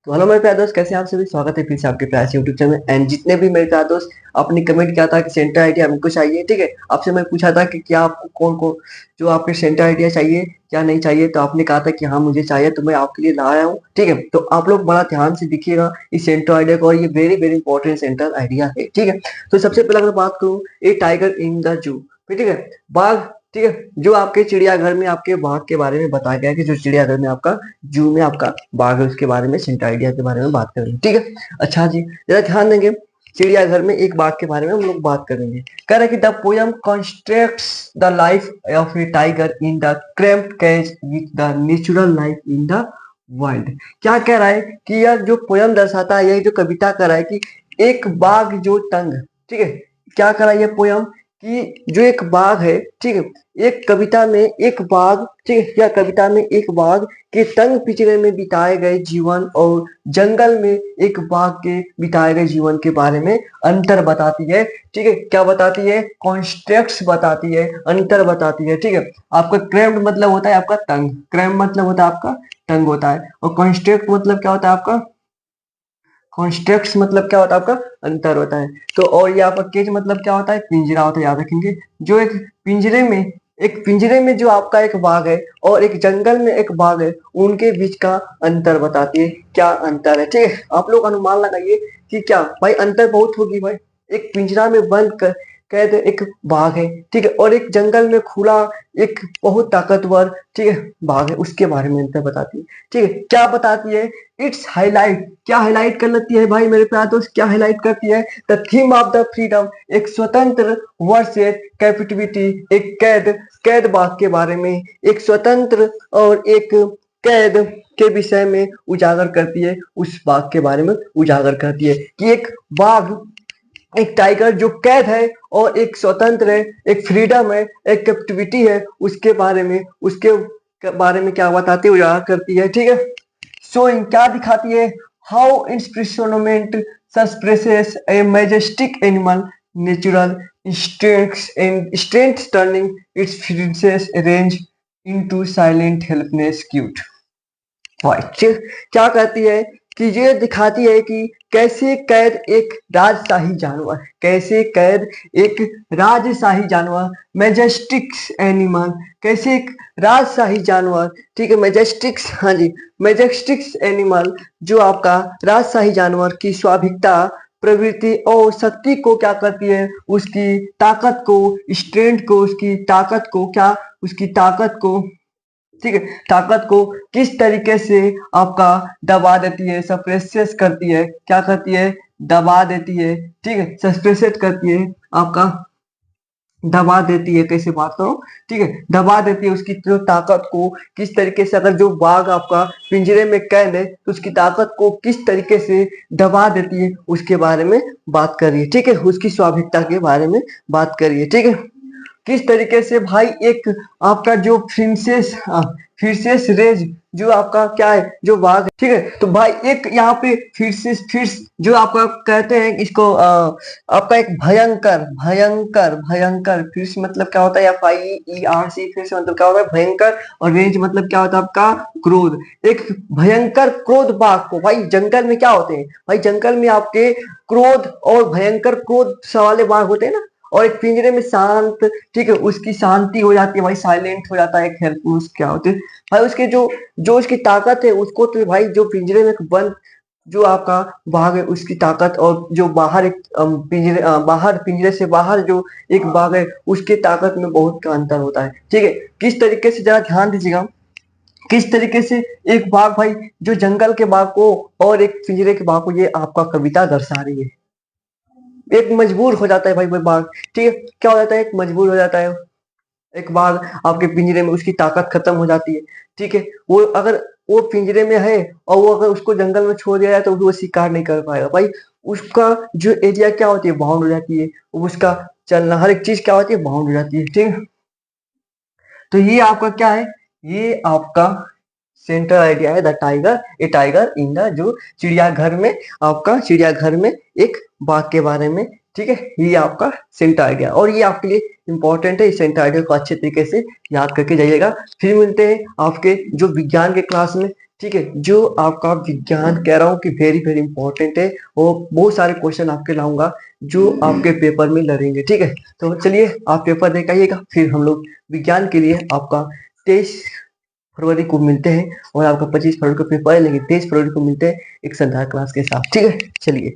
तो हेलो मेरे प्यारे दोस्त, कैसे हैं आप सभी। स्वागत है फिर से आपके प्यारे से यूट्यूब चैनल में। एंड जितने भी मेरे प्यारे दोस्त आपने कमेंट किया था कि सेंटर आइडिया हमको चाहिए, ठीक है। आपसे मैं पूछा था कि क्या आपको कौन कौन जो आपके सेंटर आइडिया चाहिए क्या नहीं चाहिए, तो आपने कहा था कि हाँ मुझे चाहिए, तो मैं आपके लिए लाया हूँ, ठीक है। तो आप लोग बड़ा ध्यान से देखिएगा इस सेंटर आइडिया को, और ये very very important centre idea है, ठीक है। तो सबसे पहले अगर बात करूँ, ए टाइगर इन द जू, ठीक है, बाघ, ठीक है, जो आपके चिड़ियाघर में आपके बाघ के बारे में बताया गया है कि जो चिड़ियाघर में आपका जू में आपका बाघ है, उसके बारे में सेंटर आइडिया के बारे में बात करेंगे, ठीक है। अच्छा जी, जरा ध्यान देंगे, चिड़ियाघर में एक बाघ के बारे में हम लोग बात करेंगे। कह रहे कि the poem constructs the life of a tiger in the cramped cage with the natural life in the world. क्या कह रहा है कि यह जो पोयम दर्शाता है, यह जो कविता कर रहा है कि एक बाघ जो तंग, ठीक है, क्या कर रहा है ये पोयम कि जो एक बाघ है, ठीक है, एक कविता में एक बाघ, ठीक है, या कविता में एक बाघ के तंग पिंजरे में बिताए गए जीवन और जंगल में एक बाघ के बिताए गए जीवन के बारे में अंतर बताती है, ठीक है। क्या बताती है? कॉन्स्ट्रक्ट्स बताती है, अंतर बताती है, ठीक है। आपका क्रैम्प्ड मतलब होता है आपका तंग, क्रैम्प मतलब होता है आपका तंग होता है, और कॉन्स्ट्रक्ट मतलब क्या होता है आपका, कॉन्स्ट्रक्ट्स मतलब क्या होता है आपका अंतर होता है। तो और ये आपका केज मतलब क्या होता है, पिंजरा होता है, याद रखेंगे। जो एक पिंजरे में जो आपका एक बाघ है और एक जंगल में एक बाघ है, उनके बीच का अंतर बताती है, क्या अंतर है, ठीक है। आप लोग अनुमान लगाइए कि क्या भाई अंतर बहुत होगी भाई। एक पिंजरा में बंद कैद एक बाघ है, ठीक है, और एक जंगल में खुला एक बहुत ताकतवर, ठीक है, बाघ है, उसके बारे में अंतर बताती है, ठीक है। क्या बताती है? इट्स हाईलाइट, क्या हाईलाइट कर लेती है भाई मेरे प्यारे दोस्त, क्या हाईलाइट करती है? The theme of the freedom, एक स्वतंत्र वर्सेस कैपिटिविटी, एक कैद बाघ के बारे में, एक स्वतंत्र और एक कैद के विषय में उजागर करती है, उस बाघ के बारे में उजागर करती है कि एक बाघ, एक टाइगर जो कैद है और एक स्वतंत्र है, एक फ्रीडम है, एक कैप्टिविटी है, उसके बारे में क्या बताती है, उजागर करती है, ठीक है। शोइंग, क्या दिखाती है? How imprisonment suppresses a majestic animal natural instincts and strength turning its fierceness range into silent helplessness cute. क्या कहती है कि ये दिखाती है कि कैसे कैद एक राजशाही जानवर, कैसे कैद एक राजशाही जानवर, मैजेस्टिक्स एनिमल, कैसे एक राजशाही जानवर, ठीक है, मैजेस्टिक्स, हाँ जी, मैजेस्टिक्स एनिमल जो आपका राजशाही जानवर की स्वाभाविकता, प्रवृत्ति और शक्ति को क्या करती है, उसकी ताकत को, स्ट्रेंथ को, उसकी ताकत को, क्या उसकी ताकत को, ठीक है, ताकत को किस तरीके से आपका दबा देती है, सप्रेस करती है, क्या करती है, दबा देती है, ठीक है, सप्रेस करती है, आपका दबा देती है, कैसे बात करो, ठीक है, दबा देती है उसकी जो ताकत को, किस तरीके से, अगर जो बाघ आपका पिंजरे में कैद है तो उसकी ताकत को किस तरीके से दबा देती है, उसके बारे में बात करिए, ठीक है, उसकी स्वाभाविकता के बारे में बात करिए, ठीक है। किस तरीके से भाई एक आपका जो फिरसेस रेज जो आपका क्या है, जो बाघ है, ठीक है, तो भाई एक यहाँ पे फिर जो आपका कहते हैं इसको आपका एक भयंकर भयंकर भयंकर फिर मतलब क्या होता है, FIERC, फिर से मतलब क्या होता है भयंकर, और रेंज मतलब क्या होता है आपका क्रोध। एक भयंकर क्रोध बाघ को, भाई जंगल में क्या होते हैं भाई, जंगल में आपके क्रोध और भयंकर क्रोध वाले बाघ होते हैं ना, और एक पिंजरे में शांत, ठीक है, उसकी शांति हो जाती है भाई, साइलेंट हो जाता है, एक हेल्पलेस क्या होते हैं भाई, उसके जो जो उसकी ताकत है उसको, तो भाई जो पिंजरे में बंद जो आपका बाघ है उसकी ताकत, और जो बाहर एक बाहर पिंजरे से बाहर जो एक बाघ है उसके ताकत में बहुत का अंतर होता है, ठीक है। किस तरीके से, जरा ध्यान दीजिएगा, किस तरीके से एक बाघ भाई जो जंगल के बाघ को और एक पिंजरे के बाघ को, ये आपका कविता दर्शा रही है। एक मजबूर हो जाता है भाई बाघ, ठीक है, क्या हो जाता है, एक मजबूर हो जाता है एक बाघ आपके पिंजरे में, उसकी ताकत खत्म हो जाती है, ठीक है। वो अगर वो पिंजरे में है और वो अगर उसको जंगल में छोड़ दिया जाए तो वो शिकार नहीं कर पाएगा भाई, उसका जो एरिया क्या होती है, बाउंड हो जाती है, उसका चलना हर एक चीज क्या होती है, बाउंड हो जाती है, ठीक है। तो ये आपका क्या है, ये आपका सेंट्रल आइडिया है, the tiger, A tiger in the जो चिड़ियाघर में, आपका चिड़ियाघर में एक बाघ के बारे में, ठीक है, ये आपका सेंट्रल आइडिया, और ये आपके लिए इंपॉर्टेंट है। इस सेंट्रल आइडिया को अच्छे तरीके से याद करके जाइएगा। फिर मिलते हैं आपके जो विज्ञान के क्लास में, ठीक है। जो आपका विज्ञान कह रहा हूँ कि वेरी वेरी इंपॉर्टेंट है, और बहुत सारे क्वेश्चन आपके लाऊंगा जो आपके पेपर में लड़ेंगे। ठीक है, तो चलिए आप पेपर दे के आइएगा, फिर हम लोग विज्ञान के लिए आपका 23 फरवरी को मिलते हैं, और आपका 25 फरवरी को पेपर है, लेकिन 23 फरवरी को मिलते हैं एक संध्या क्लास के साथ। ठीक है, चलिए।